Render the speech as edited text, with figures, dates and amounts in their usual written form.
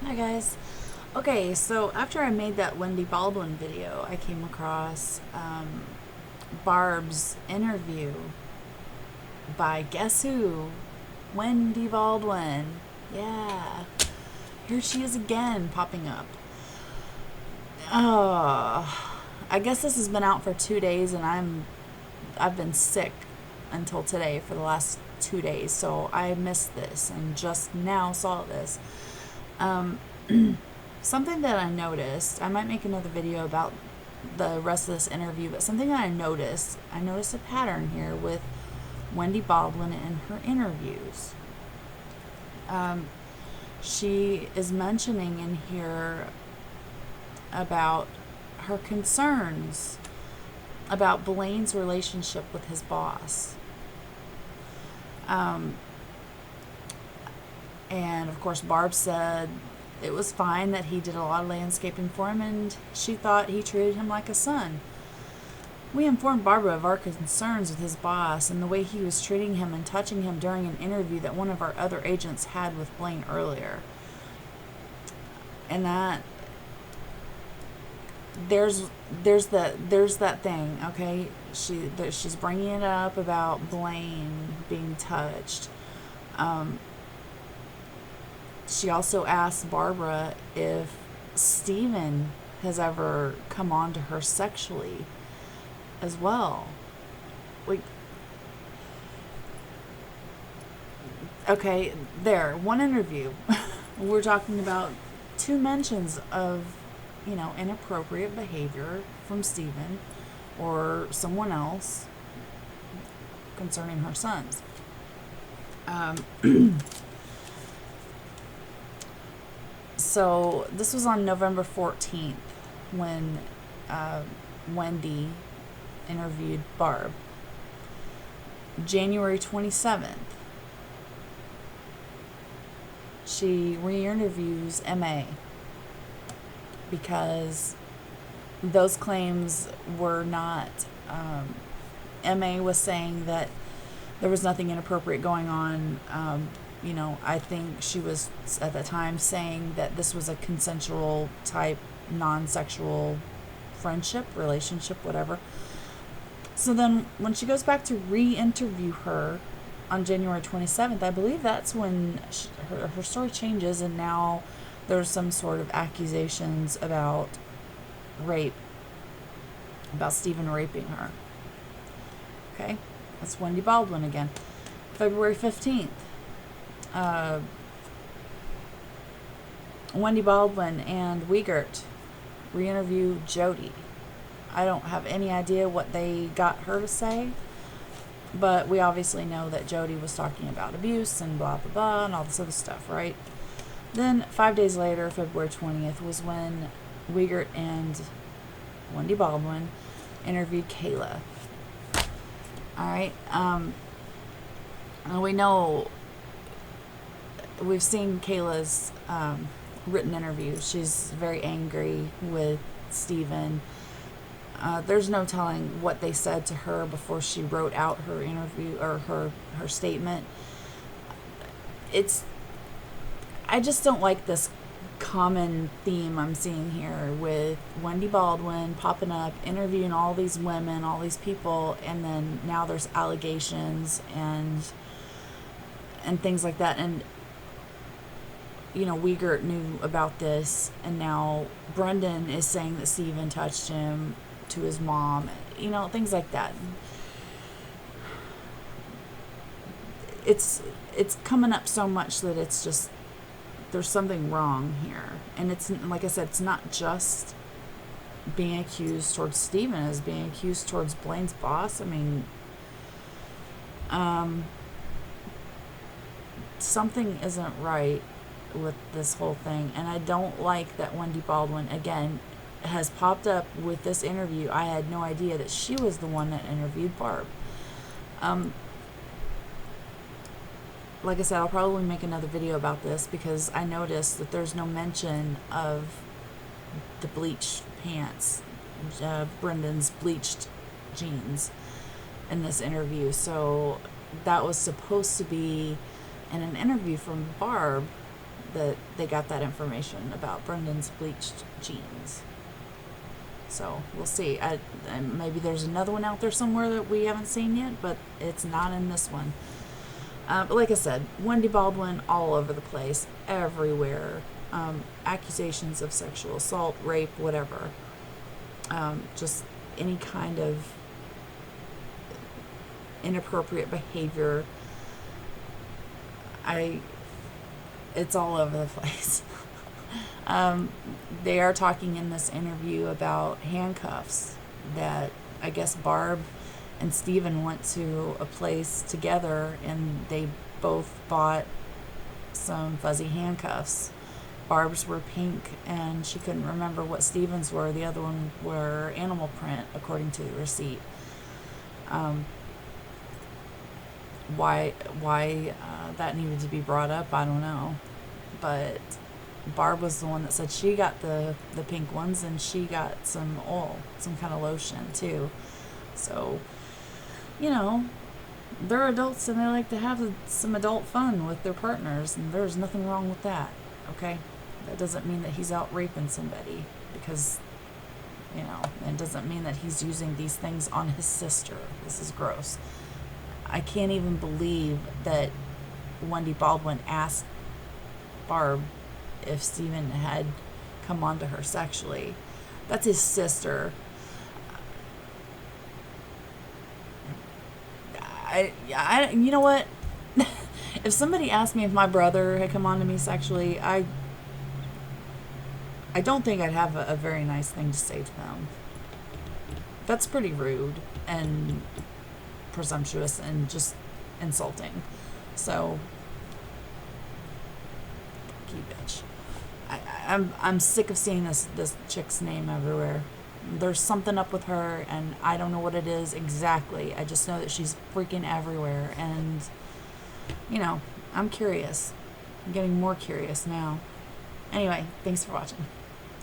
Hi guys. Okay, so after I made that Wendy Baldwin video, I came across Barb's interview by guess who? Wendy Baldwin. Yeah, here she is again, popping up. I guess this has been out for 2 days, and I've been sick until today for the last 2 days, so I missed this and just now saw this. Um, Something that I noticed, I might make another video about the rest of this interview, but something that I noticed a pattern here with Wendy Baldwin in her interviews. Um, she is mentioning in here about her concerns about Blaine's relationship with his boss. Um, and of course, Barb said it was fine, that he did a lot of landscaping for him, and she thought he treated him like a son. We informed Barbara of our concerns with his boss and the way he was treating him and touching him during an interview that one of our other agents had with Blaine earlier. And that there's that thing, okay? She's bringing it up about Blaine being touched. She also asked Barbara if Steven has ever come on to her sexually as well. Like, okay, there, one interview. We're talking about two mentions of, inappropriate behavior from Steven or someone else concerning her sons. So this was on November 14th when Wendy interviewed Barb. January 27th, she re-interviews MA because those claims were not, MA was saying that there was nothing inappropriate going on. I think she was at the time saying that this was a consensual type, non-sexual friendship, relationship, whatever. So then when she goes back to re-interview her on January 27th, I believe that's when her story changes, and now there's some sort of accusations about rape, about Stephen raping her. Okay, that's Wendy Baldwin again. February 15th. Wendy Baldwin and Wiegert re-interview Jody. I don't have any idea what they got her to say, but we obviously know that Jody was talking about abuse and blah blah blah and all this other stuff, right? Then 5 days later, February 20th, was when Wiegert and Wendy Baldwin interviewed Kayla. Alright, we know, we've seen Kayla's written interview. She's very angry with Steven. There's no telling what they said to her before she wrote out her interview or her statement. I just don't like this common theme I'm seeing here with Wendy Baldwin popping up, interviewing all these women, all these people, and then now there's allegations and things like that. And Wiegert knew about this, and now Brendan is saying that Steven touched him to his mom, things like that. It's coming up so much that it's just, there's something wrong here. And it's, like I said, it's not just being accused towards Steven, it's being accused towards Blaine's boss. I mean, something isn't right with this whole thing, and I don't like that Wendy Baldwin again has popped up with this interview. I had no idea that she was the one that interviewed Barb. Like I said, I'll probably make another video about this because I noticed that there's no mention of the bleached pants, Brendan's bleached jeans in this interview. So that was supposed to be in an interview from Barb that they got that information about Brendan's bleached jeans. So we'll see. And maybe there's another one out there somewhere that we haven't seen yet, but it's not in this one. But like I said, Wendy Baldwin all over the place, everywhere. Accusations of sexual assault, rape, whatever. Just any kind of inappropriate behavior. It's all over the place. They are talking in this interview about handcuffs that I guess Barb and Steven went to a place together and they both bought some fuzzy handcuffs. Barb's were pink and she couldn't remember what Steven's were. The other one were animal print, according to the receipt. Why that needed to be brought up, I don't know. But Barb was the one that said she got the pink ones and she got some oil, some kind of lotion too. So, they're adults and they like to have some adult fun with their partners, and there's nothing wrong with that, okay? That doesn't mean that he's out raping somebody because, it doesn't mean that he's using these things on his sister. This is gross. I can't even believe that Wendy Baldwin asked Barb if Steven had come on to her sexually. That's his sister. You know what? If somebody asked me if my brother had come on to me sexually, I don't think I'd have a very nice thing to say to them. That's pretty rude and presumptuous and just insulting. So, fuck you, bitch. I'm sick of seeing this chick's name everywhere. There's something up with her, and I don't know what it is exactly. I just know that she's freaking everywhere, and I'm curious. I'm getting more curious now. Anyway, thanks for watching.